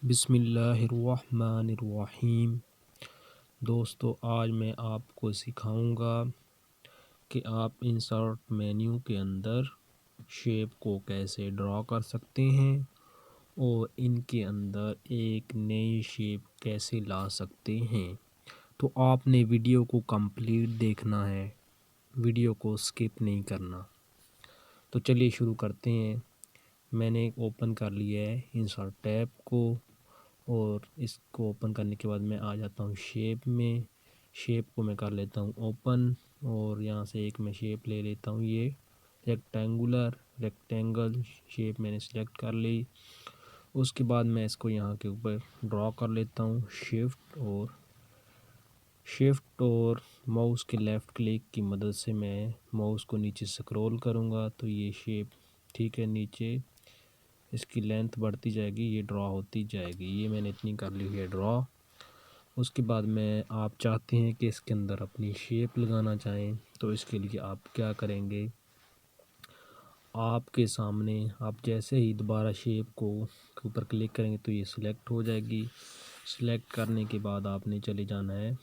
बिस्मिल्लाहिर्रहमानिर्रहीम। दोस्तों, आज मैं आपको सिखाऊंगा कि आप इंसर्ट मेन्यू के अंदर शेप को कैसे ड्रॉ कर सकते हैं और इनके अंदर एक नई शेप कैसे ला सकते हैं। तो आपने वीडियो को कंप्लीट देखना है, वीडियो को स्किप नहीं करना। तो चलिए शुरू करते हैं। मैंने ओपन कर लिया है इंसर्ट टैब को और इसको ओपन करने के बाद मैं आ जाता हूँ शेप में। शेप को मैं कर लेता हूँ ओपन और यहाँ से एक मैं शेप ले लेता हूँ। ये रेक्टेंगल शेप मैंने सेलेक्ट कर ली। उसके बाद मैं इसको यहाँ के ऊपर ड्रॉ कर लेता हूँ। शिफ्ट और माउस के लेफ़्ट क्लिक की मदद से मैं माउस को नीचे स्क्रॉल करूँगा तो ये शेप ठीक है, नीचे इसकी लेंथ बढ़ती जाएगी, ये ड्रॉ होती जाएगी। ये मैंने इतनी कर ली है ड्रॉ। उसके बाद में आप चाहते हैं कि इसके अंदर अपनी शेप लगाना चाहें तो इसके लिए आप क्या करेंगे, आपके सामने आप जैसे ही दोबारा शेप को के ऊपर क्लिक करेंगे तो ये सिलेक्ट हो जाएगी। सिलेक्ट करने के बाद आपने चले जाना है,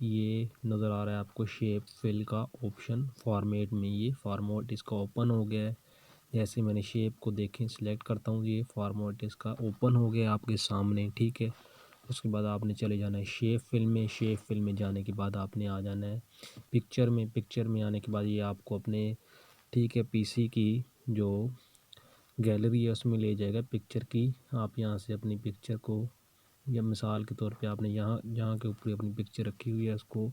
ये नज़र आ रहा है आपको शेप फिल का ऑप्शन फॉर्मेट में। ये फॉर्मेट इसका ओपन हो गया है। जैसे मैंने शेप को देखें सिलेक्ट करता हूँ, ये फॉर्मेट इसका ओपन हो गया आपके सामने, ठीक है। उसके बाद आपने चले जाना है शेप फिल में। शेप फिल में जाने के बाद आपने आ जाना है पिक्चर में। पिक्चर में आने के बाद ये आपको अपने ठीक है पीसी की जो गैलरी है उसमें ले जाएगा पिक्चर की। आप यहाँ से अपनी पिक्चर को, या मिसाल के तौर पे आपने यहाँ जहाँ के ऊपर अपनी पिक्चर रखी हुई है उसको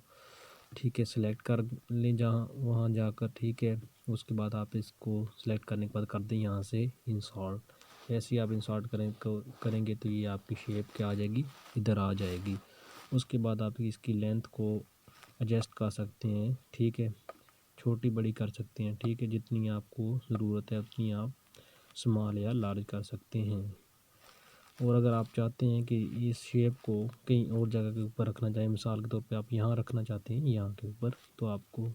ठीक है सेलेक्ट कर लें, जहाँ वहाँ जाकर, ठीक है। उसके बाद आप इसको सेलेक्ट करने के बाद कर दें यहाँ से इंसर्ट। जैसे ही आप इंसर्ट करेंगे तो ये आपकी शेप क्या आ जाएगी, इधर आ जाएगी। उसके बाद आप इसकी लेंथ को एडजस्ट कर सकते हैं, ठीक है, छोटी बड़ी कर सकते हैं, ठीक है। जितनी आपको ज़रूरत है उतनी आप स्मॉल या लार्ज कर सकते हैं। और अगर आप चाहते हैं कि इस शेप को कहीं और जगह के ऊपर रखना चाहें, मिसाल के तौर पे आप यहाँ रखना चाहते हैं यहाँ के ऊपर, तो आपको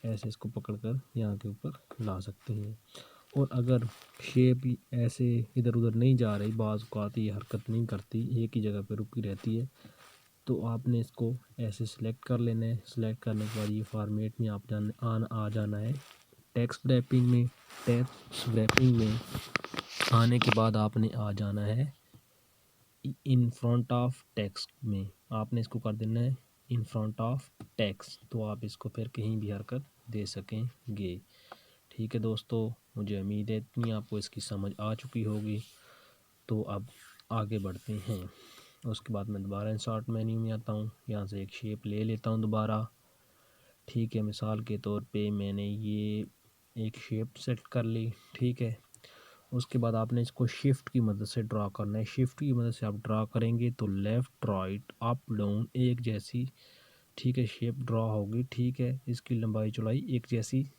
ऐसे इसको पकड़कर यहाँ के ऊपर ला सकते हैं। और अगर शेप ऐसे इधर उधर नहीं जा रही, बाज़ औक़ात ये हरकत नहीं करती, एक ही जगह पे रुकी रहती है, तो आपने इसको ऐसे सिलेक्ट कर लेना है। सिलेक्ट करने के बाद ये फॉर्मेट में आप आ जाना है टेक्स्ट रैपिंग में। टेक्स्ट रैपिंग में आने के बाद आपने आ जाना है इन फ्रंट ऑफ टेक्स्ट में। आपने इसको कर देना है इन फ्रंट ऑफ टेक्स्ट, तो आप इसको फिर कहीं भी हरकत दे सकेंगे, ठीक है। दोस्तों, मुझे उम्मीद है इतनी आपको इसकी समझ आ चुकी होगी। तो अब आगे बढ़ते हैं। उसके बाद मैं दोबारा इंसर्ट मेन्यू में आता हूँ, यहाँ से एक शेप ले लेता हूँ दोबारा, ठीक है। मिसाल के तौर पे मैंने ये एक शेप सेट कर ली, ठीक है। उसके बाद आपने इसको शिफ्ट की मदद से ड्रा करना है। शिफ्ट की मदद से आप ड्रा करेंगे तो लेफ़्ट राइट अप डाउन एक जैसी, ठीक है, शेप ड्रा होगी, ठीक है। इसकी लंबाई चौड़ाई एक जैसी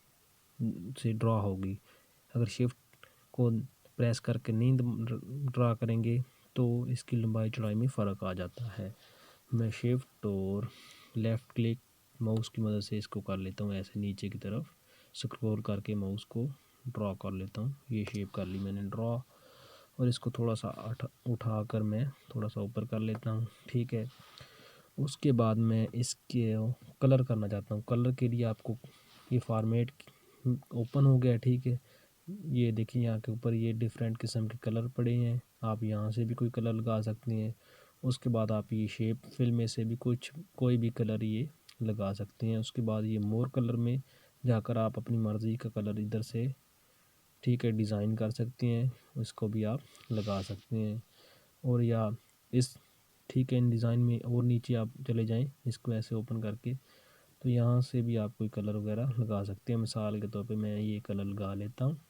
से ड्रा होगी। अगर शिफ्ट को प्रेस करके नहीं ड्रा करेंगे तो इसकी लंबाई चौड़ाई में फ़र्क आ जाता है। मैं शिफ्ट और लेफ़्ट क्लिक माउस की मदद से इसको कर लेता हूँ, ऐसे नीचे की तरफ स्क्रॉल करके माउस को ड्रॉ कर लेता हूँ। ये शेप कर ली मैंने ड्रॉ, और इसको थोड़ा सा उठा कर मैं थोड़ा सा ऊपर कर लेता हूँ, ठीक है। उसके बाद मैं इसके कलर करना चाहता हूँ। कलर के लिए आपको ये फॉर्मेट ओपन हो गया, ठीक है। ये देखिए यहाँ के ऊपर ये डिफरेंट किस्म के कलर पड़े हैं, आप यहाँ से भी कोई कलर लगा सकते हैं। उसके बाद आप ये शेप फिल में से भी कोई भी कलर ये लगा सकते हैं। उसके बाद ये मोर कलर में जाकर आप अपनी मर्ज़ी का कलर इधर से, ठीक है, डिज़ाइन कर सकते हैं, इसको भी आप लगा सकते हैं। और या इस, ठीक है, इन डिज़ाइन में और नीचे आप चले जाएं इसको ऐसे ओपन करके, तो यहाँ से भी आप कोई कलर वगैरह लगा सकते हैं। मिसाल के तौर पे मैं ये कलर लगा लेता हूँ,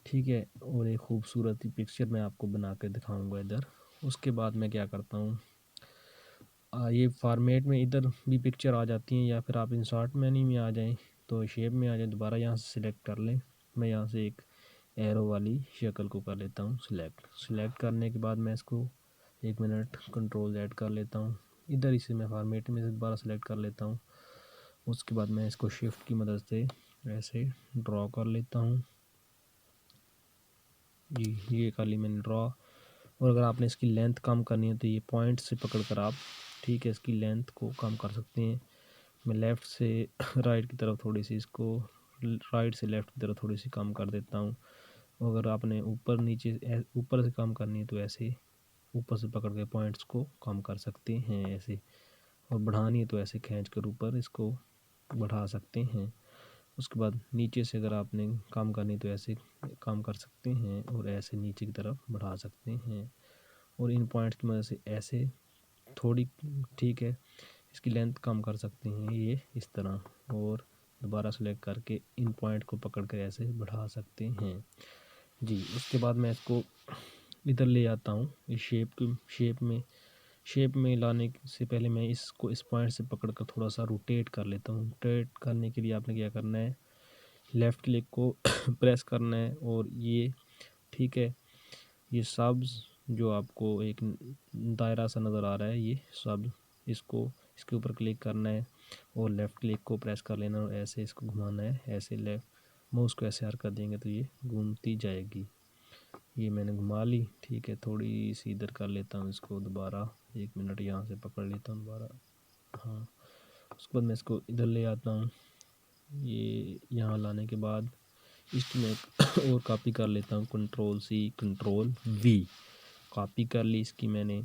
ठीक है। और एक खूबसूरत पिक्चर मैं आपको बना के दिखाऊँगा इधर। उसके बाद मैं क्या करता हूँ, ये फॉर्मेट में इधर भी पिक्चर आ जाती हैं, या फिर आप इंसर्ट मेन्यू में आ जाएं तो शेप में आ जाए, दोबारा यहाँ से सिलेक्ट कर लें। मैं यहाँ से एक एरो वाली शक्ल को कर लेता हूँ सिलेक्ट करने के बाद मैं इसको 1 मिनट कंट्रोल Z कर लेता हूँ। इधर इसे मैं फॉर्मेट में से दोबारा सेलेक्ट कर लेता हूँ। उसके बाद मैं इसको शिफ्ट की मदद से ऐसे ड्रॉ कर लेता हूँ जी। ये कर ली मैंने ड्रॉ। और अगर आपने इसकी लेंथ कम करनी है तो ये पॉइंट से पकड़ कर आप ठीक है इसकी लेंथ को कम कर सकते हैं। मैं लेफ़्ट से राइट की तरफ थोड़ी सी इसको राइट से लेफ़्ट की तरफ थोड़ी सी कम कर देता हूँ। अगर आपने ऊपर नीचे ऊपर से कम करनी है तो ऐसे ऊपर से पकड़ के पॉइंट्स को कम कर सकते हैं ऐसे, और बढ़ानी है तो ऐसे खींच कर ऊपर इसको बढ़ा सकते हैं। उसके बाद नीचे से अगर आपने कम करनी है तो ऐसे कम कर सकते हैं और ऐसे नीचे की तरफ बढ़ा सकते हैं, और इन पॉइंट्स की मदद से ऐसे थोड़ी ठीक है इसकी लेंथ कम कर सकते हैं ये इस तरह, और दोबारा सेलेक्ट करके इन पॉइंट को पकड़ कर ऐसे बढ़ा सकते हैं जी। उसके बाद मैं इसको इधर ले आता हूँ इस शेप में लाने से पहले मैं इसको इस पॉइंट से पकड़ कर थोड़ा सा रोटेट कर लेता हूँ। रोटेट करने के लिए आपने क्या करना है, लेफ़्ट क्लिक को प्रेस करना है, और ये ठीक है ये सब्ज़ जो आपको एक दायरा सा नज़र आ रहा है ये सब, इसके ऊपर क्लिक करना है और लेफ़्ट क्लिक को प्रेस कर लेना और ऐसे इसको घुमाना है, ऐसे लेफ़्ट माउस को ऐसे हरकत देंगे तो ये घूमती जाएगी। ये मैंने घुमा ली ठीक है, थोड़ी सी इधर कर लेता हूँ इसको दोबारा, 1 मिनट यहाँ से पकड़ लेता हूँ दोबारा, हाँ। उसके बाद मैं इसको इधर ले आता हूँ, ये यहाँ लाने के बाद इसकी मैं और कॉपी कर लेता हूँ, Ctrl+C Ctrl+V कॉपी कर ली इसकी मैंने,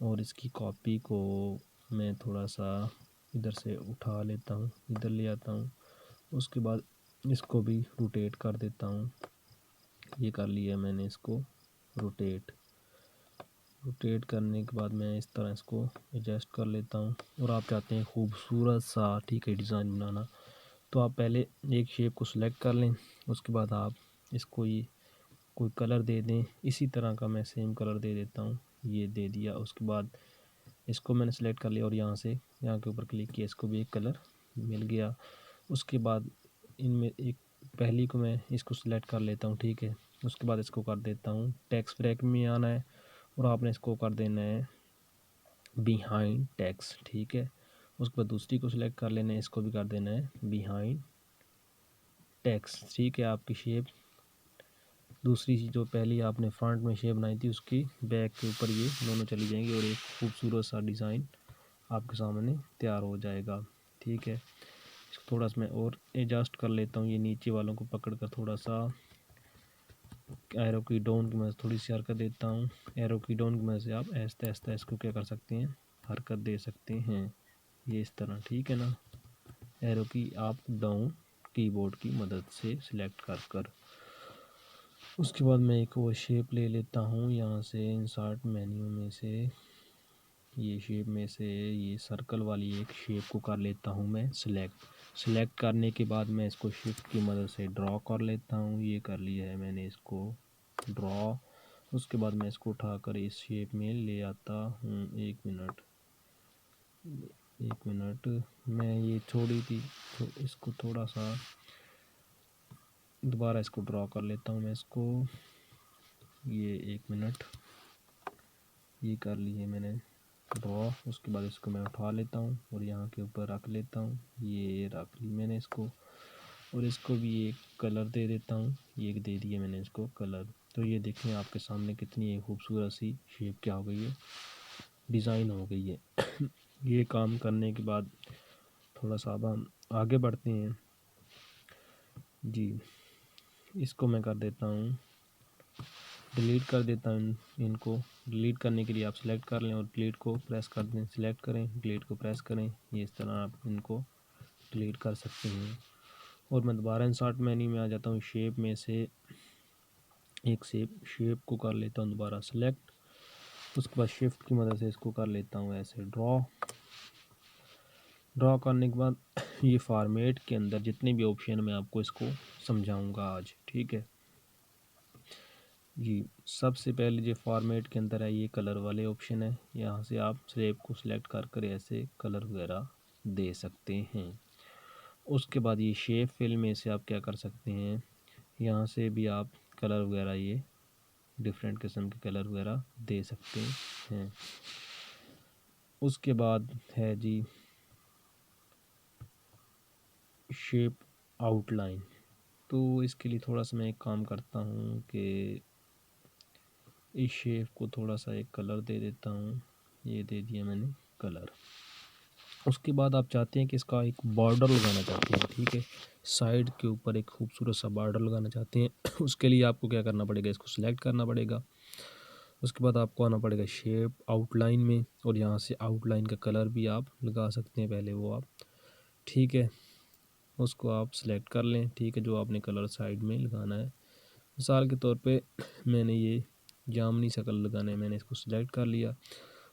और इसकी कॉपी को मैं थोड़ा सा इधर से उठा लेता हूँ, इधर ले आता हूँ। उसके बाद इसको भी रोटेट कर देता हूँ, ये कर लिया मैंने इसको रोटेट करने के बाद मैं इस तरह इसको एडजस्ट कर लेता हूँ। और आप चाहते हैं खूबसूरत सा ठीक है डिज़ाइन बनाना, तो आप पहले एक शेप को सिलेक्ट कर लें, उसके बाद आप इसको ये कोई कलर दे दें, इसी तरह का मैं सेम कलर दे देता हूँ, ये दे दिया। उसके बाद इसको मैंने सेलेक्ट कर लिया और यहाँ से यहाँ के ऊपर क्लिक किया, इसको भी एक कलर मिल गया। उसके बाद इनमें एक पहली को मैं इसको सिलेक्ट कर लेता हूँ ठीक है। उसके बाद इसको कर देता हूँ टेक्स्ट ब्रैकेट में आना है, और आपने इसको कर देना है बिहाइंड टेक्स्ट ठीक है। उसके बाद दूसरी को सिलेक्ट कर लेना है, इसको भी कर देना है बिहाइंड टेक्स्ट ठीक है। आपकी शेप दूसरी जो पहली आपने फ्रंट में शेप बनाई थी उसकी बैक के ऊपर ये दोनों चली जाएंगी, और एक खूबसूरत सा डिज़ाइन आपके सामने तैयार हो जाएगा ठीक है। इसको थोड़ा सा मैं और एडजस्ट कर लेता हूँ, ये नीचे वालों को पकड़ कर थोड़ा सा एरो की डाउन की मदद से थोड़ी सी हरकत देता हूँ। एरो की डाउन की मदद से आप ऐसे ऐसे इसको क्या कर सकते हैं, हरकत दे सकते हैं, ये इस तरह ठीक है ना। एरो की आप डाउन कीबोर्ड की मदद से सिलेक्ट कर उसके बाद मैं एक और शेप ले लेता हूँ यहाँ से इंसर्ट मेन्यू में से, ये शेप में से ये सर्कल वाली एक शेप को कर लेता हूँ मैं सिलेक्ट करने के बाद मैं इसको शिफ्ट की मदद से ड्रॉ कर लेता हूँ, ये कर लिया है मैंने इसको ड्रॉ। उसके बाद मैं इसको उठाकर इस शेप में ले आता हूँ। एक मिनट मैं ये छोड़ी थी तो इसको थोड़ा सा दोबारा इसको ड्रॉ कर लेता हूँ मैं इसको, ये 1 मिनट ये कर लिए मैंने ड्रॉ। उसके बाद इसको मैं उठा लेता हूँ और यहाँ के ऊपर रख लेता हूँ, ये रख ली मैंने इसको, और इसको भी एक कलर दे देता हूँ, ये दे दिया मैंने इसको कलर। तो ये देखें आपके सामने कितनी एक खूबसूरत सी शेप क्या हो गई है, डिज़ाइन हो गई है। ये काम करने के बाद थोड़ा सा अब हम आगे बढ़ते हैं जी। इसको मैं कर देता हूँ डिलीट कर देता हूँ, इनको डिलीट करने के लिए आप सिलेक्ट कर लें और डिलीट को प्रेस कर दें, सिलेक्ट करें डिलीट को प्रेस करें, ये इस तरह आप इनको डिलीट कर सकते हैं। और मैं दोबारा इंसर्ट मेन्यू में आ जाता हूँ, शेप में से एक शेप को कर लेता हूँ दोबारा सेलेक्ट। उसके बाद शिफ्ट की मदद से इसको कर लेता हूँ ऐसे ड्रॉ करने के बाद ये फॉर्मेट के अंदर जितने भी ऑप्शन मैं आपको इसको समझाऊंगा आज ठीक है जी। सबसे पहले जो फॉर्मेट के अंदर है ये कलर वाले ऑप्शन है, यहाँ से आप शेप को सिलेक्ट कर ऐसे कलर वगैरह दे सकते हैं। उसके बाद ये शेप फिल में से आप क्या कर सकते हैं, यहाँ से भी आप कलर वगैरह ये डिफरेंट किस्म के कलर वगैरह दे सकते हैं। उसके बाद है जी शेप आउटलाइन, तो इसके लिए थोड़ा सा मैं एक काम करता हूँ कि इस शेप को थोड़ा सा एक कलर दे देता हूँ, ये दे दिया मैंने कलर। उसके बाद आप चाहते हैं कि इसका एक बॉर्डर लगाना चाहते हैं, ठीक है, साइड के ऊपर एक खूबसूरत सा बॉर्डर लगाना चाहते हैं। उसके लिए आपको क्या करना पड़ेगा, इसको सिलेक्ट करना पड़ेगा। उसके बाद आपको आना पड़ेगा शेप आउटलाइन में, और यहाँ से आउटलाइन का कलर भी आप लगा सकते हैं, पहले वो आप, ठीक है, उसको आप सिलेक्ट कर लें, ठीक है, जो आपने कलर साइड में लगाना है। मिसाल के तौर पे मैंने ये जामनी सा कलर लगाना है, मैंने इसको सिलेक्ट कर लिया।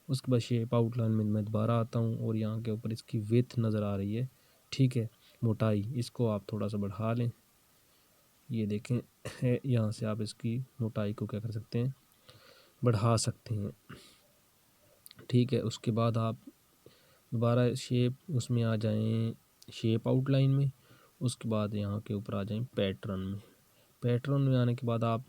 उसके बाद शेप आउटलाइन में मैं दोबारा आता हूँ, और यहाँ के ऊपर इसकी विड्थ नज़र आ रही है, ठीक है, मोटाई, इसको आप थोड़ा सा बढ़ा लें, ये देखें है, यहाँ से आप इसकी मोटाई को क्या कर सकते हैं, बढ़ा सकते हैं, ठीक है। उसके बाद आप दोबारा शेप उसमें आ जाएं, शेप आउटलाइन में। उसके बाद यहाँ के ऊपर आ जाएं पैटर्न में। पैटर्न में आने के बाद आप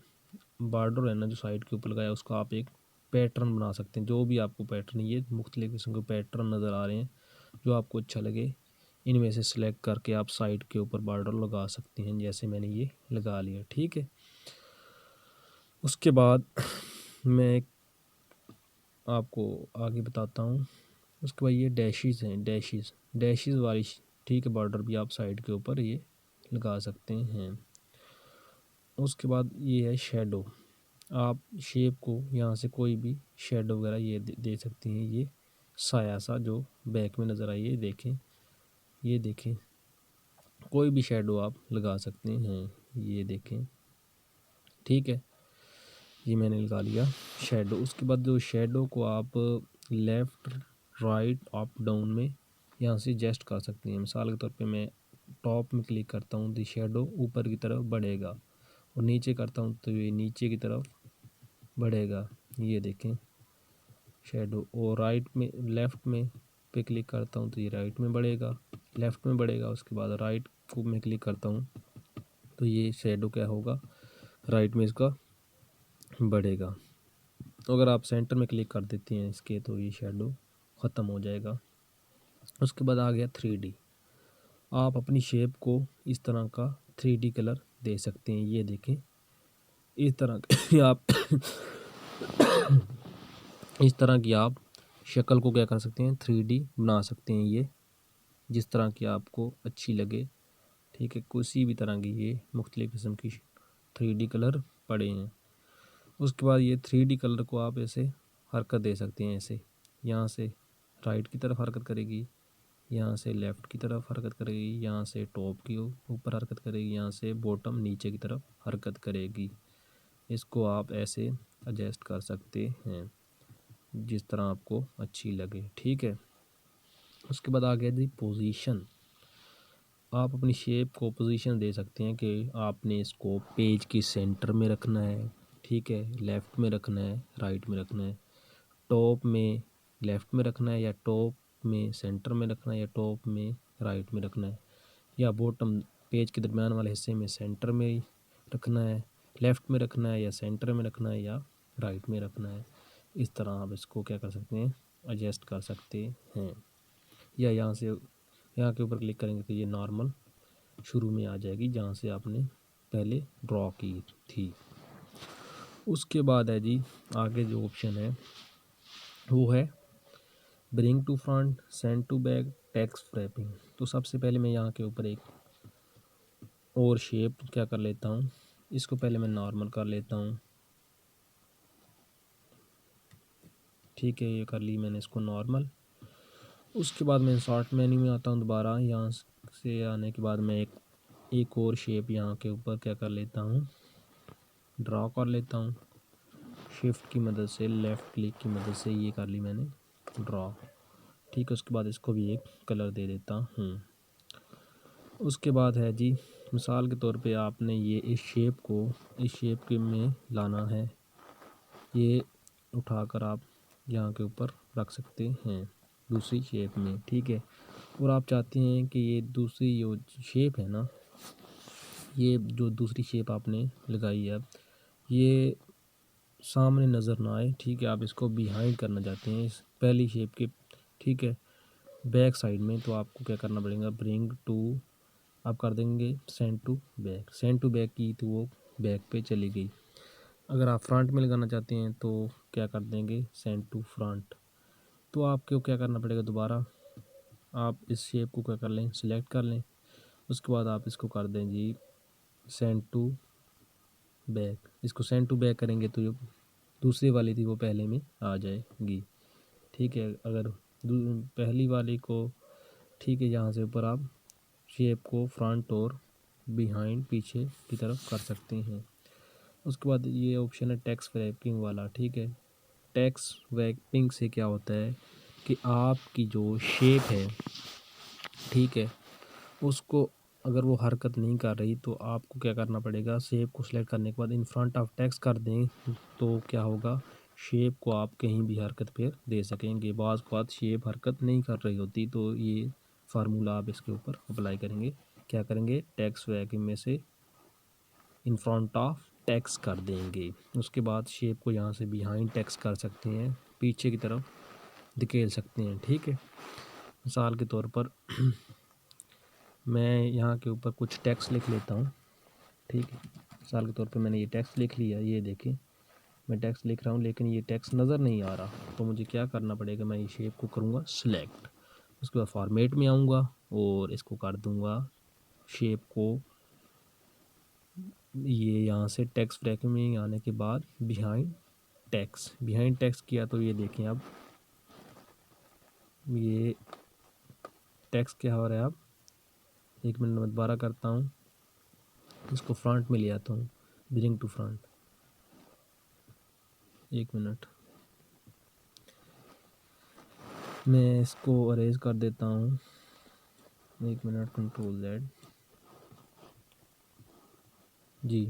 बॉर्डर है ना जो साइड के ऊपर लगाया, उसका आप एक पैटर्न बना सकते हैं, जो भी आपको पैटर्न, ये मुख्तलिफ किस्म के पैटर्न नज़र आ रहे हैं, जो आपको अच्छा लगे इनमें से सिलेक्ट करके आप साइड के ऊपर बॉर्डर लगा सकते हैं, जैसे मैंने ये लगा लिया, ठीक है। उसके बाद मैं आपको आगे बताता हूँ। उसके बाद ये डैशेस हैं, डैशेस वाली, ठीक है, बॉर्डर भी आप साइड के ऊपर ये लगा सकते हैं। उसके बाद ये है शेडो, आप शेप को यहाँ से कोई भी शेडो वगैरह ये दे सकती हैं, ये साया सा जो बैक में नज़र आई, ये देखें कोई भी शेडो आप लगा सकते हैं, ये देखें, ठीक है, ये मैंने लगा लिया शेडो। उसके बाद जो शेडो को आप लेफ़्ट राइट अप डाउन में यहाँ से एडजस्ट कर सकते हैं। मिसाल के तौर पे मैं टॉप में क्लिक करता हूँ तो शेडो ऊपर की तरफ बढ़ेगा, और नीचे करता हूँ तो ये नीचे की तरफ बढ़ेगा, ये देखें शेडो। और राइट में लेफ़्ट में पे क्लिक करता हूँ तो ये राइट में बढ़ेगा, लेफ़्ट में बढ़ेगा। उसके बाद राइट को मैं क्लिक करता हूँ तो ये शेडो क्या होगा, राइट में इसका बढ़ेगा। तो अगर आप सेंटर में क्लिक कर देते हैं इसके तो ये शेडो ख़त्म हो जाएगा। उसके बाद आ गया 3D, आप अपनी शेप को इस तरह का 3D कलर दे सकते हैं, ये देखें इस तरह की आप इस तरह की आप शक्ल को क्या कर सकते हैं, 3D बना सकते हैं, ये जिस तरह की आपको अच्छी लगे, ठीक है, किसी भी तरह की ये मुख्तलिफ़ किस्म की 3D कलर पड़े हैं। उसके बाद ये 3D कलर को आप ऐसे हरकत दे सकते हैं, ऐसे यहाँ से राइट की तरफ हरकत करेगी, यहाँ से लेफ़्ट की तरफ हरकत करेगी, यहाँ से टॉप की ऊपर हरकत करेगी, यहाँ से बॉटम नीचे की तरफ हरकत करेगी। इसको आप ऐसे एडजस्ट कर सकते हैं जिस तरह आपको अच्छी लगे, ठीक है। उसके बाद आ गया जी पोजीशन, आप अपनी शेप को पोजीशन दे सकते हैं कि आपने इसको पेज के सेंटर में रखना है, ठीक है, लेफ़्ट में रखना है, राइट में रखना है, टॉप में लेफ़्ट में रखना है, या टॉप में सेंटर में रखना है, या टॉप में राइट में रखना है, या बॉटम पेज के दरमियान वाले हिस्से में सेंटर में रखना है, लेफ़्ट में रखना है, या सेंटर में रखना है, या राइट में रखना है। इस तरह आप इसको क्या कर सकते हैं, एडजस्ट कर सकते हैं। या यहाँ से यहाँ के ऊपर क्लिक करेंगे तो ये नॉर्मल शुरू में आ जाएगी जहाँ से आपने पहले ड्रॉ की थी। उसके बाद है जी आगे जो ऑप्शन है वो है bring to front, send to back, text wrapping. तो सबसे पहले मैं यहाँ के ऊपर एक और शेप क्या कर लेता हूँ, इसको पहले मैं नॉर्मल कर लेता हूँ, ठीक है, ये कर ली मैंने इसको नॉर्मल। उसके बाद मैं शॉर्ट मेन्यू में आता हूँ दोबारा, यहाँ से आने के बाद मैं एक और शेप यहाँ के ऊपर क्या कर लेता हूँ, ड्रॉ कर लेता हूँ शिफ्ट की मदद से, लेफ़्ट क्लिक की मदद से, ये कर ली मैंने ड्रॉ, ठीक है। उसके बाद इसको भी एक कलर दे देता हूँ। उसके बाद है जी मिसाल के तौर पे आपने ये इस शेप के में लाना है, ये उठाकर आप यहाँ के ऊपर रख सकते हैं दूसरी शेप में, ठीक है। और आप चाहते हैं कि ये दूसरी जो शेप है ना, ये जो दूसरी शेप आपने लगाई है ये सामने नज़र ना आए, ठीक है, आप इसको बिहाइंड करना चाहते हैं इस पहली शेप के, ठीक है, बैक साइड में। तो आपको क्या करना पड़ेगा, ब्रिंग टू आप कर देंगे send to back, send to back की तो वो बैक पे चली गई। अगर आप फ्रंट में लगाना चाहते हैं तो क्या कर देंगे, सेंड टू फ्रंट। तो आपको क्या करना पड़ेगा, दोबारा आप इस शेप को क्या कर लें, सिलेक्ट कर लें। उसके बाद आप इसको कर दें जी सेंड टू बैक। इसको सेंड टू बैक करेंगे तो जो दूसरी वाली थी वो पहले में आ जाएगी। ठीक है, अगर पहली वाली को, ठीक है, यहाँ से ऊपर आप शेप को फ्रंट और बिहाइंड, पीछे की तरफ कर सकते हैं। उसके बाद ये ऑप्शन है टेक्स्ट रैपिंग वाला। ठीक है, टेक्स्ट रैपिंग से क्या होता है कि आपकी जो शेप है, ठीक है, उसको अगर वो हरकत नहीं कर रही तो आपको क्या करना पड़ेगा, शेप को सिलेक्ट करने के बाद इन फ्रंट ऑफ टेक्स्ट कर दें तो क्या होगा, शेप को आप कहीं भी हरकत फिर दे सकेंगे। बाज़ बात शेप हरकत नहीं कर रही होती तो ये फार्मूला आप इसके ऊपर अप्लाई करेंगे। क्या करेंगे, टेक्स्ट वैक्यूम में से इन फ्रंट ऑफ टेक्स्ट कर देंगे। उसके बाद शेप को यहाँ से बिहाइंड टेक्स्ट कर सकते हैं, पीछे की तरफ धकेल सकते हैं। ठीक है, मिसाल के तौर पर मैं यहाँ के ऊपर कुछ टेक्स्ट लिख लेता हूँ। ठीक है, मिसाल के तौर पे मैंने ये टेक्स्ट लिख लिया, ये देखें मैं टेक्स्ट लिख रहा हूँ लेकिन ये टेक्स्ट नज़र नहीं आ रहा। तो मुझे क्या करना पड़ेगा, मैं ये शेप को करूँगा सिलेक्ट। उसके बाद फॉर्मेट में आऊँगा और इसको कर दूँगा शेप को, ये यहाँ से टेक्स्ट ब्रैकेट में आने के बाद बिहाइंड टेक्स्ट किया तो ये देखें अब ये टेक्स्ट क्या हो रहा है। अब 1 मिनट में दोबारा करता हूँ, इसको फ्रंट में ले आता हूँ, ब्रिंग टू फ्रंट। 1 मिनट, मैं इसको अरेज कर देता हूँ। 1 मिनट, कंट्रोल Z जी,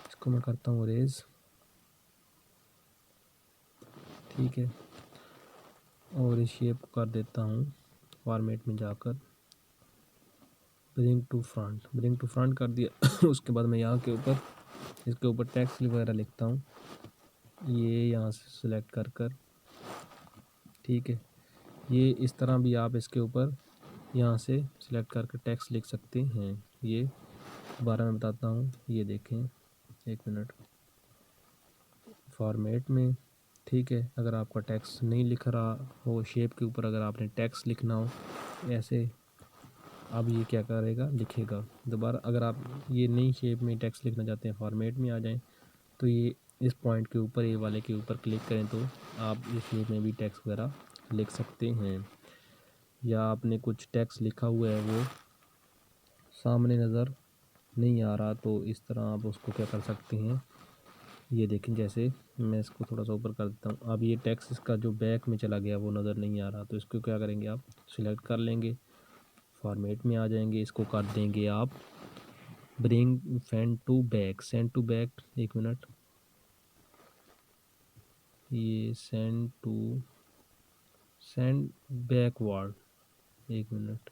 इसको मैं करता हूँ अरेज। ठीक है, और इस शेप को कर देता हूँ फॉर्मेट में जाकर ब्रिंग टू फ्रंट कर दिया। उसके बाद मैं यहाँ के ऊपर इसके ऊपर टेक्स्ट वगैरह लिखता हूँ, ये यहाँ से सिलेक्ट कर। ठीक है, ये इस तरह भी आप इसके ऊपर यहाँ से सिलेक्ट करके टेक्स्ट लिख सकते हैं। ये दोबारा मैं बताता हूँ, ये देखें 1 मिनट, फॉर्मेट में। ठीक है, अगर आपका टेक्स्ट नहीं लिख रहा हो शेप के ऊपर, अगर आपने टेक्स्ट लिखना हो ऐसे, अब ये क्या करेगा, लिखेगा। दोबारा अगर आप ये नई शेप में टेक्स्ट लिखना चाहते हैं, फॉर्मेट में आ जाएं तो ये इस पॉइंट के ऊपर, ये वाले के ऊपर क्लिक करें तो आप इस शेप में भी टेक्स्ट वगैरह लिख सकते हैं। या आपने कुछ टेक्स्ट लिखा हुआ है वो सामने नज़र नहीं आ रहा तो इस तरह आप उसको क्या कर सकते हैं, ये देखें जैसे मैं इसको थोड़ा सा ऊपर कर देता हूँ, अब ये टेक्स्ट इसका जो बैक में चला गया वो नज़र नहीं आ रहा, तो इसको क्या करेंगे, आप सिलेक्ट कर लेंगे, फॉर्मेट में आ जाएंगे, इसको कर देंगे आप bring send to back. 1 minute, ये send backward. 1 minute,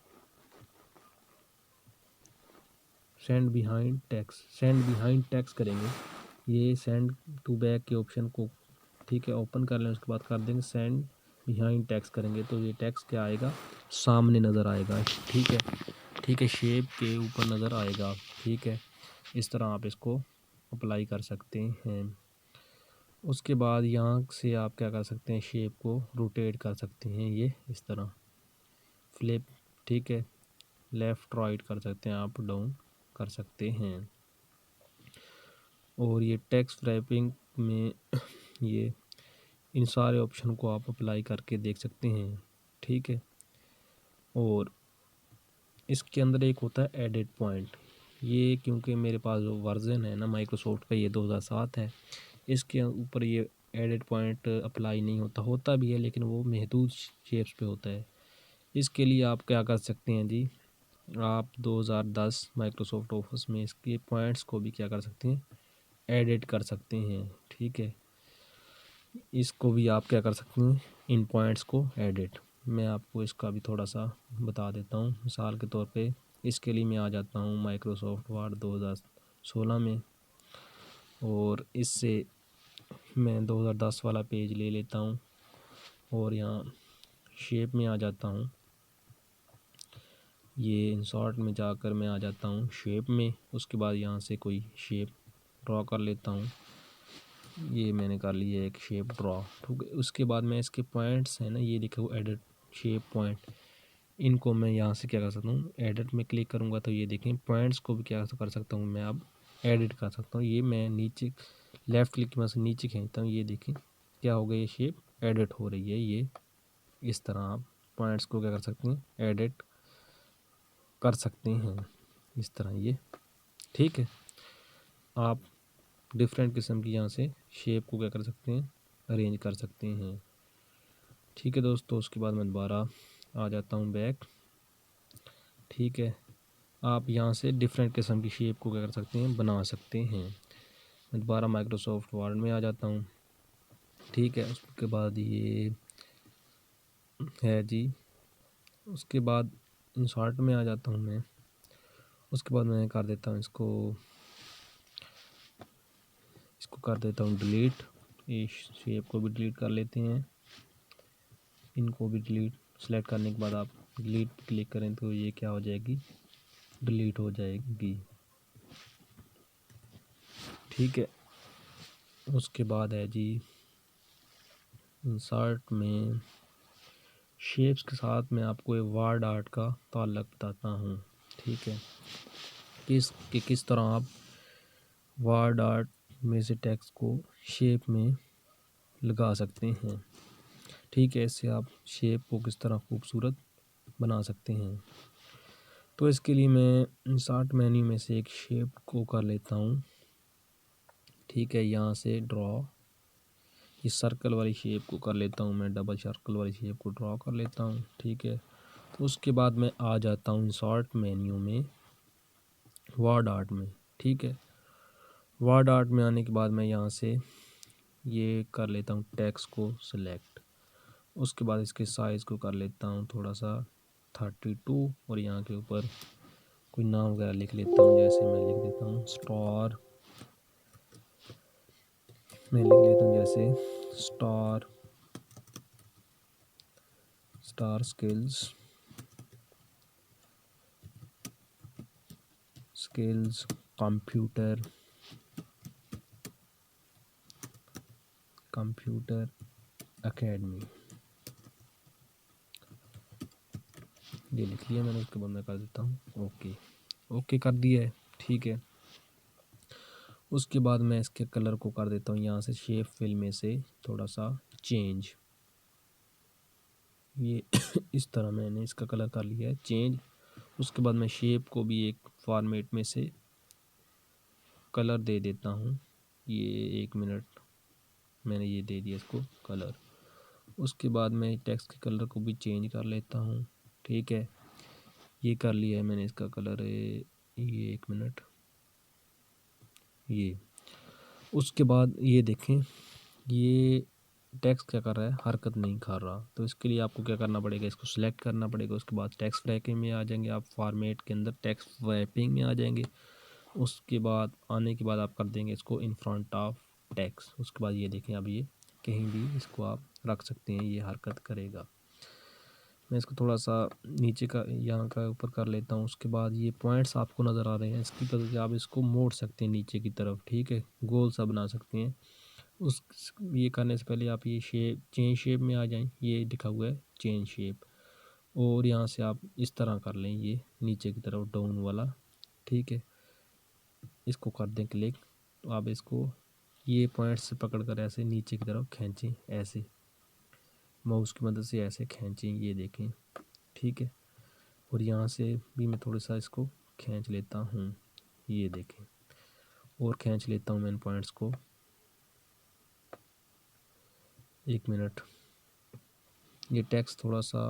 send behind text करेंगे। ये सेंड टू बैक के ऑप्शन को, ठीक है, ओपन कर लें। उसके बाद कर देंगे सेंड बिहाइंड टेक्स्ट करेंगे तो ये टेक्स्ट क्या आएगा, सामने नज़र आएगा। ठीक है, शेप के ऊपर नज़र आएगा। ठीक है, इस तरह आप इसको अप्लाई कर सकते हैं। उसके बाद यहाँ से आप क्या कर सकते हैं, शेप को रोटेट कर सकते हैं, ये इस तरह फ्लिप। ठीक है, लेफ़्ट राइट कर सकते हैं, अप डाउन कर सकते हैं। और ये टेक्स्ट रैपिंग में ये इन सारे ऑप्शन को आप अप्लाई करके देख सकते हैं। ठीक है, और इसके अंदर एक होता है एडिट पॉइंट। ये क्योंकि मेरे पास जो वर्ज़न है ना माइक्रोसॉफ्ट का, ये 2007 है, इसके ऊपर ये एडिट पॉइंट अप्लाई नहीं होता भी है लेकिन वो महदूद शेप्स पे होता है। इसके लिए आप क्या कर सकते हैं जी, आप 2010 माइक्रोसॉफ्ट ऑफिस में इसके पॉइंट्स को भी क्या कर सकते हैं, एडिट कर सकते हैं। ठीक है, इसको भी आप क्या कर सकते हैं, इन पॉइंट्स को एडिट। मैं आपको इसका भी थोड़ा सा बता देता हूँ। मिसाल के तौर पे इसके लिए मैं आ जाता हूँ माइक्रोसॉफ्ट वर्ड 2016 में, और इससे मैं 2010 वाला पेज ले लेता हूँ और यहाँ शेप में आ जाता हूँ। ये इंसर्ट में जाकर मैं आ जाता हूँ शेप में। उसके बाद यहाँ से कोई शेप ड्रॉ कर लेता हूँ। ये मैंने कर लिया एक शेप ड्रॉ। ठीक है, उसके बाद मैं इसके पॉइंट्स हैं ना, ये देखो एडिट शेप पॉइंट, इनको मैं यहाँ से क्या कर सकता हूँ, एडिट में क्लिक करूँगा तो ये देखें पॉइंट्स को भी क्या कर सकता हूँ मैं अब एडिट कर सकता हूँ। ये मैं नीचे लेफ़्ट क्लिक की मदद से नीचे खींचता हूँ, ये देखें क्या हो गया, ये शेप एडिट हो रही है। ये इस तरह आप पॉइंट्स को क्या कर सकते हैं, एडिट कर सकते हैं इस तरह ये। ठीक है, आप डिफरेंट किस्म की यहाँ से शेप को क्या कर सकते हैं, अरेंज कर सकते हैं। ठीक है दोस्तों, उसके बाद मैं दोबारा आ जाता हूँ बैक। ठीक है, आप यहाँ से डिफरेंट किस्म की शेप को क्या कर सकते हैं, बना सकते हैं। मैं दोबारा माइक्रोसॉफ्ट वर्ड में आ जाता हूँ। ठीक है, उसके बाद ये है जी, उसके बाद इंसर्ट में आ जाता हूँ मैं। उसके बाद मैं कर देता हूँ इसको कर देता हूँ डिलीट। इस शेप को भी डिलीट कर लेते हैं, इनको भी डिलीट। सेलेक्ट करने के बाद आप डिलीट क्लिक करें तो ये क्या हो जाएगी, डिलीट हो जाएगी। ठीक है, उसके बाद है जी इंसर्ट में शेप्स के साथ मैं आपको एक वर्ड आर्ट का ताल्लुक बताता हूँ। ठीक है, किस तरह आप वर्ड आर्ट में से टेक्स्ट को शेप में लगा सकते हैं। ठीक है, इससे आप शेप को किस तरह खूबसूरत बना सकते हैं। तो इसके लिए मैं इंसर्ट मेन्यू में से एक शेप को कर लेता हूँ। ठीक है, यहाँ से ड्रॉ, इस सर्कल वाली शेप को कर लेता हूँ मैं, डबल सर्कल वाली शेप को ड्रॉ कर लेता हूँ। ठीक है, तो उसके बाद मैं आ जाता हूँ इंसर्ट मेन्यू में वर्ड आर्ट में। ठीक है, वर्ड आर्ट में आने के बाद मैं यहाँ से ये कर लेता हूँ टेक्स्ट को सिलेक्ट। उसके बाद इसके साइज़ को कर लेता हूँ थोड़ा सा 32 और यहाँ के ऊपर कोई नाम वगैरह लिख लेता हूँ, जैसे मैं लिख देता हूँ स्टार, मैं लिख लेता हूँ जैसे स्टार स्किल्स कंप्यूटर एकेडमी, ये लिख लिया मैंने। उसके बाद मैं कर देता हूँ ओके कर दिया है। ठीक है, उसके बाद मैं इसके कलर को कर देता हूँ यहाँ से शेप फिल में से थोड़ा सा चेंज, ये इस तरह मैंने इसका कलर कर लिया है चेंज। उसके बाद मैं शेप को भी एक फॉर्मेट में से कलर दे देता हूँ, ये 1 मिनट मैंने ये दे दिया इसको कलर। उसके बाद मैं टेक्स्ट के कलर को भी चेंज कर लेता हूँ। ठीक है, ये कर लिया है मैंने इसका कलर, ये 1 मिनट ये। उसके बाद ये देखें, ये टेक्स्ट क्या कर रहा है, हरकत नहीं कर रहा। तो इसके लिए आपको क्या करना पड़ेगा, इसको सिलेक्ट करना पड़ेगा। उसके बाद टेक्स्ट रैपिंग में आ जाएंगे आप, फॉर्मेट के अंदर टेक्स्ट रैपिंग में आ जाएंगे। उसके बाद आने के बाद आप कर देंगे इसको इन फ्रंट ऑफ टेक्स्ट। उसके बाद ये देखें, अब ये कहीं भी इसको आप रख सकते हैं, ये हरकत करेगा। मैं इसको थोड़ा सा नीचे का यहाँ का ऊपर कर लेता हूँ। उसके बाद ये पॉइंट्स आपको नज़र आ रहे हैं, इसकी वजह से आप इसको मोड़ सकते हैं नीचे की तरफ। ठीक है, गोल सा बना सकते हैं। उस ये करने से पहले आप ये शेप चेंज शेप में आ जाएं, ये लिखा हुआ है चेंज शेप, और यहाँ से आप इस तरह कर लें ये नीचे की तरफ डाउन वाला। ठीक है, इसको कर दें क्लिक, तो आप इसको ये पॉइंट से पकड़ कर ऐसे नीचे की तरफ खींचें, ऐसे माउस की मदद से ऐसे खींचें, ये देखें। ठीक है, और यहाँ से भी मैं थोड़ा सा इसको खींच लेता हूँ, ये देखें, और खींच लेता हूँ मैं इन पॉइंट्स को। 1 मिनट, ये टेक्स्ट थोड़ा सा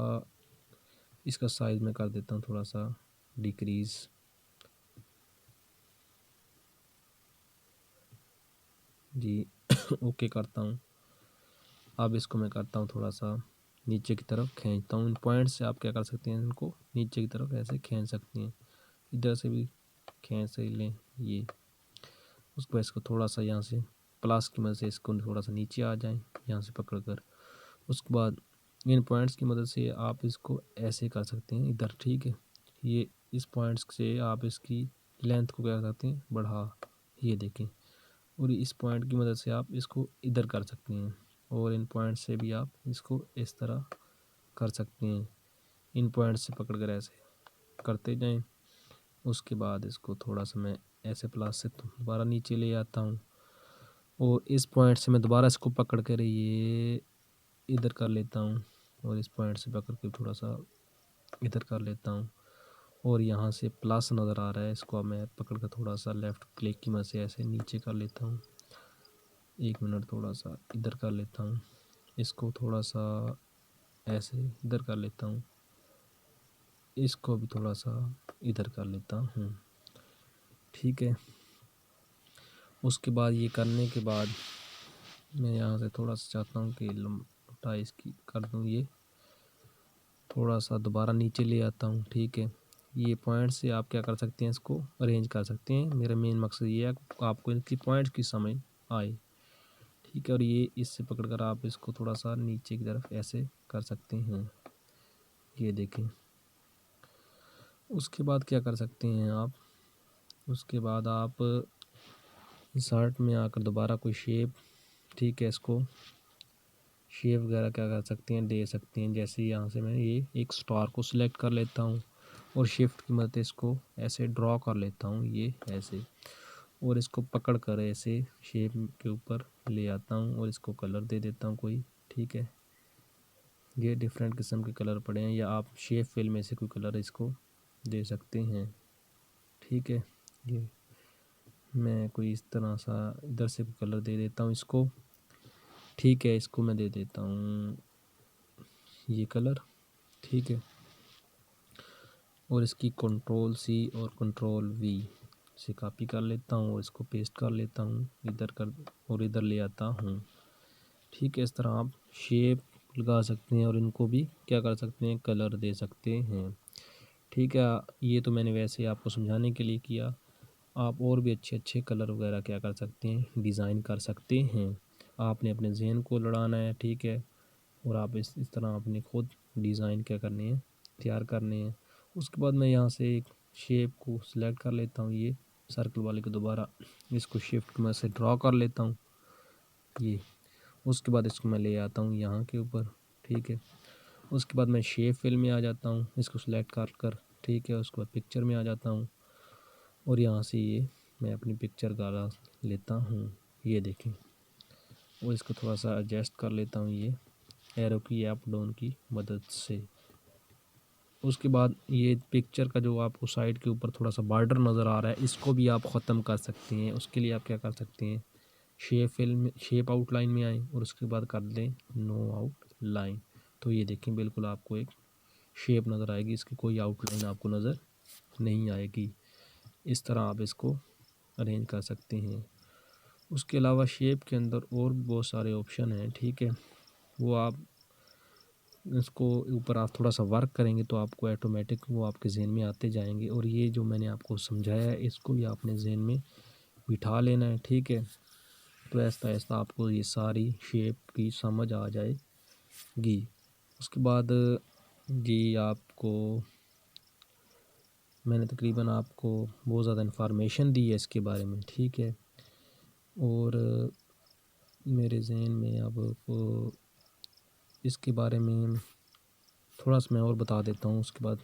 इसका साइज़ में कर देता हूँ थोड़ा सा डिक्रीज़। जी ओके करता हूँ। अब इसको मैं करता हूँ थोड़ा सा नीचे की तरफ खींचता हूँ। इन पॉइंट्स से आप क्या कर सकते हैं, इनको नीचे की तरफ ऐसे खींच सकते हैं, इधर से भी खींच से लें ये। उसके बाद इसको थोड़ा सा यहाँ से प्लस की मदद से इसको थोड़ा सा नीचे आ जाएं, यहाँ से पकड़ कर। उसके बाद इन पॉइंट्स की मदद से आप इसको ऐसे कर सकते हैं इधर। ठीक है, ये इस पॉइंट्स से आप इसकी लेंथ को क्या कर सकते हैं, बढ़ा, ये देखें। और इस पॉइंट की मदद से आप इसको इधर कर सकते हैं और इन पॉइंट से भी आप इसको इस तरह कर सकते हैं। इन पॉइंट से पकड़ कर ऐसे करते जाएं। उसके बाद इसको थोड़ा सा मैं ऐसे प्लास से दोबारा नीचे ले आता हूँ और इस पॉइंट से मैं दोबारा इसको पकड़ कर ये इधर कर लेता हूँ और इस पॉइंट से पकड़ के थोड़ा सा इधर कर लेता हूँ और यहाँ से प्लस नज़र आ रहा है, इसको मैं पकड़ कर थोड़ा सा लेफ़्ट क्लिक की मदद से ऐसे नीचे कर लेता हूँ। 1 मिनट थोड़ा सा इधर कर लेता हूँ, इसको थोड़ा सा ऐसे इधर कर लेता हूँ, इसको भी थोड़ा सा इधर कर लेता हूँ। ठीक है, उसके बाद ये करने के बाद मैं यहाँ से थोड़ा सा चाहता हूँ कि लंबाई इसकी कर दूँ, ये थोड़ा सा दोबारा नीचे ले आता हूँ। ठीक है, ये पॉइंट से आप क्या कर सकते हैं, इसको अरेंज कर सकते हैं। मेरा मेन मकसद ये है आपको इनकी पॉइंट्स की समझ आए। ठीक है, और ये इससे पकड़कर आप इसको थोड़ा सा नीचे की तरफ ऐसे कर सकते हैं, ये देखें। उसके बाद क्या कर सकते हैं आप, उसके बाद आप इंसर्ट में आकर दोबारा कोई शेप, ठीक है, इसको शेप वगैरह क्या कर सकते हैं, दे सकते हैं। जैसे यहाँ से मैं ये एक स्टार को सिलेक्ट कर लेता हूँ और शिफ्ट की मदद से इसको ऐसे ड्रॉ कर लेता हूँ, ये ऐसे, और इसको पकड़ कर ऐसे शेप के ऊपर ले आता हूँ और इसको कलर दे देता हूँ कोई। ठीक है, ये डिफरेंट किस्म के कलर पड़े हैं, या आप शेप फिल में से कोई कलर इसको दे सकते हैं। ठीक है, ये मैं कोई इस तरह सा इधर से कोई कलर दे देता हूँ इसको। ठीक है, इसको मैं दे देता हूँ ये कलर। ठीक है, और इसकी कंट्रोल-C और कंट्रोल-V से कॉपी कर लेता हूँ और इसको पेस्ट कर लेता हूँ इधर कर और इधर ले आता हूँ। ठीक है, इस तरह आप शेप लगा सकते हैं और इनको भी क्या कर सकते हैं, कलर दे सकते हैं। ठीक है, ये तो मैंने वैसे आपको समझाने के लिए किया। आप और भी अच्छे अच्छे कलर वगैरह क्या कर सकते हैं, डिज़ाइन कर सकते हैं। आपने अपने ज़हन को लड़ाना है। ठीक है, और आप इस तरह अपने खुद डिज़ाइन क्या करने हैं, तैयार करने हैं। उसके बाद मैं यहाँ से एक शेप को सिलेक्ट कर लेता हूँ, ये सर्कल वाले को दोबारा इसको शिफ्ट की मदद से ड्रॉ कर लेता हूँ ये। उसके बाद इसको मैं ले आता हूँ यहाँ के ऊपर। ठीक है, उसके बाद मैं शेप फिल में आ जाता हूँ, इसको सिलेक्ट कर ठीक है, उसके बाद पिक्चर में आ जाता हूँ और यहाँ से ये मैं अपनी पिक्चर का लेता हूँ, ये देखें, और इसको थोड़ा सा एडजस्ट कर लेता हूँ ये एरो की अप डाउन की मदद से। उसके बाद ये पिक्चर का जो आपको साइड के ऊपर थोड़ा सा बॉर्डर नज़र आ रहा है, इसको भी आप ख़त्म कर सकते हैं। उसके लिए आप क्या कर सकते हैं, शेप आउटलाइन में आएँ और उसके बाद कर दें नो आउटलाइन। तो ये देखें, बिल्कुल आपको एक शेप नज़र आएगी, इसकी कोई आउटलाइन आपको नज़र नहीं आएगी। इस तरह आप इसको अरेंज कर सकते हैं। उसके अलावा शेप के अंदर और बहुत सारे ऑप्शन हैं। ठीक है, वो आप इसको ऊपर आप थोड़ा सा वर्क करेंगे तो आपको ऑटोमेटिक वो आपके ज़हन में आते जाएंगे। और ये जो मैंने आपको समझाया है, इसको भी आपने ज़हन में बिठा लेना है। ठीक है, तो ऐसा ऐसा आपको ये सारी शेप की समझ आ जाएगी। उसके बाद जी आपको मैंने तकरीबन आपको बहुत ज़्यादा इन्फॉर्मेशन दी है इसके बारे में। ठीक है, और मेरे ज़हन में अब इसके बारे में थोड़ा सा मैं और बता देता हूँ, उसके बाद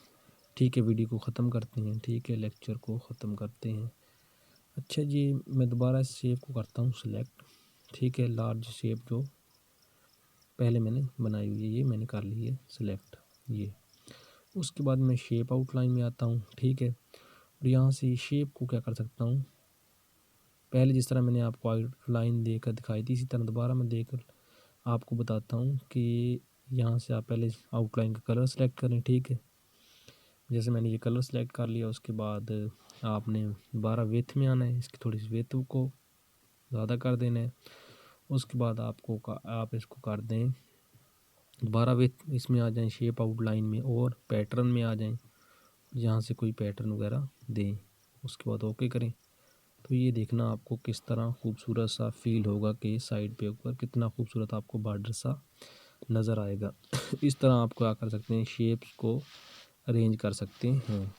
ठीक है वीडियो को ख़त्म करते हैं। ठीक है, लेक्चर को ख़त्म करते हैं। अच्छा जी, मैं दोबारा इस शेप को करता हूँ सिलेक्ट। ठीक है, लार्ज शेप जो पहले मैंने बनाई हुई है ये मैंने कर ली है सिलेक्ट ये। उसके बाद मैं शेप आउटलाइन में आता हूँ। ठीक है, और यहाँ से शेप को क्या कर सकता हूँ, पहले जिस तरह मैंने आपको आउटलाइन देकर दिखाई थी, इसी तरह दोबारा मैं देकर आपको बताता हूँ कि यहाँ से आप पहले आउटलाइन का कलर सेलेक्ट करें। ठीक है, जैसे मैंने ये कलर सेलेक्ट कर लिया, उसके बाद आपने दोबारा विड्थ में आना है, इसकी थोड़ी सी विड्थ को ज़्यादा कर देना है। उसके बाद आप इसको कर दें दोबारा विड्थ, इसमें आ जाएं शेप आउटलाइन में और पैटर्न में आ जाएं, यहाँ से कोई पैटर्न वगैरह दें। उसके बाद ओके करें। तो ये देखना आपको किस तरह खूबसूरत सा फील होगा कि साइड पे ऊपर कितना खूबसूरत आपको बॉर्डर सा नज़र आएगा। इस तरह आप क्या कर सकते हैं, शेप्स को अरेंज कर सकते हैं।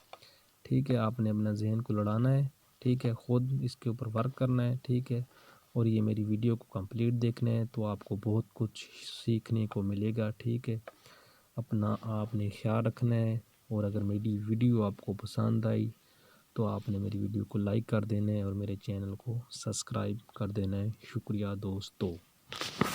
ठीक है, आपने अपना जहन को लड़ाना है। ठीक है, ख़ुद इसके ऊपर वर्क करना है। ठीक है, और ये मेरी वीडियो को कंप्लीट देखना है तो आपको बहुत कुछ सीखने को मिलेगा। ठीक है, अपना आपने ख्याल रखना है। और अगर मेरी वीडियो आपको पसंद आई तो आपने मेरी वीडियो को लाइक कर देना है और मेरे चैनल को सब्सक्राइब कर देना है। शुक्रिया दोस्तों।